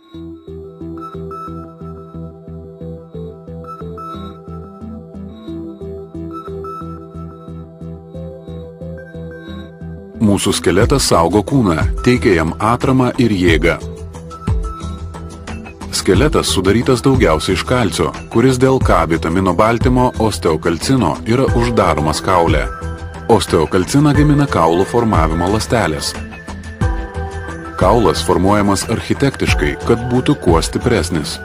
Mūsų skeletas saugo kūną, teikia jam atramą ir jėgą. Skeletas sudarytas daugiausiai iš kalcio, kuris dėl K vitamino baltymo osteokalcino yra uždaromas kaule. Osteokalciną gamina kaulų formavimo ląstelės. Kaulas formuojamas architektiškai, kad būtų kuo stipresnis.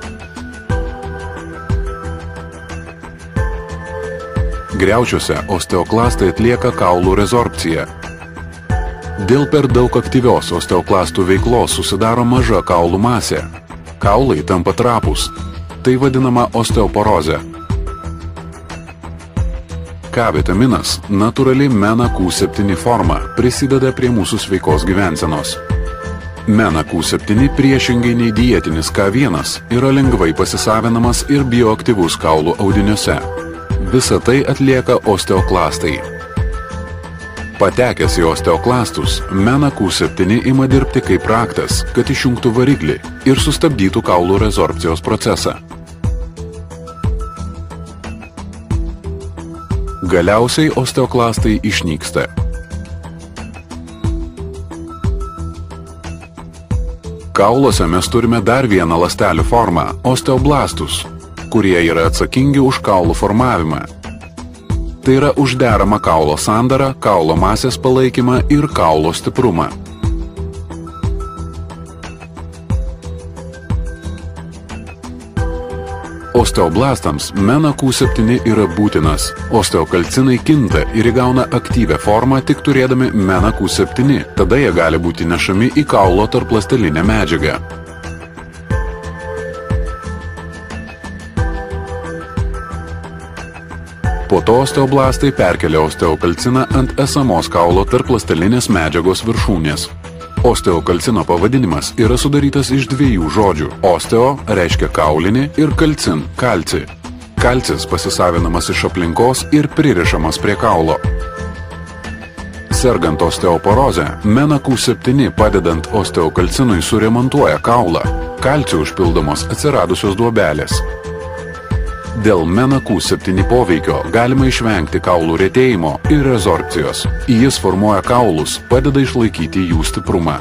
Griaučiuose osteoklastai atlieka kaulų rezorpciją. Dėl per daug aktyvios osteoklastų veiklos susidaro maža kaulų masė. Kaulai tampa trapūs. Tai vadinama osteoporozė. K vitaminas, natūrali MENA Q7 forma, prisideda prie mūsų sveikos gyvensenos. MENA Q7 priešingai nei dietinis K1 yra lengvai pasisavinamas ir bioaktyvus kaulų audiniuose. Visą tai atlieka osteoklastai. Patekęs į osteoklastus, MENA Q7 ima dirbti kaip raktas, kad išjungtų variklį ir sustabdytų kaulų rezorpcijos procesą. Galiausiai osteoklastai išnyksta. Kauluose mes turime dar vieną ląstelių formą – osteoblastus, kurie yra atsakingi už kaulų formavimą. Tai yra už deramą kaulo sandarą, kaulo masės palaikymą ir kaulo stiprumą. Osteoblastams MENA Q7 yra būtinas. Osteokalcinai kinta ir įgauna aktyvią formą tik turėdami MENA Q7, tada jie gali būti nešami į kaulo tarpląstelinę medžiagą. Po to osteoblastai perkelia osteokalciną ant esamos kaulo tarpląstelinės medžiagos viršūnės. Osteokalcino pavadinimas yra sudarytas iš dviejų žodžių. Osteo reiškia kaulinį ir kalcin – kalci. Kalcis pasisavinamas iš aplinkos ir pririšamas prie kaulo. Sergant osteoporozę, MENA Q7 padedant osteokalcinui suremontuoja kaulą. Kalciu užpildomos atsiradusios duobelės. Dėl MENA Q7 poveikio galima išvengti kaulų retėjimo ir rezorpcijos. Jis formuoja kaulus, padeda išlaikyti jų stiprumą.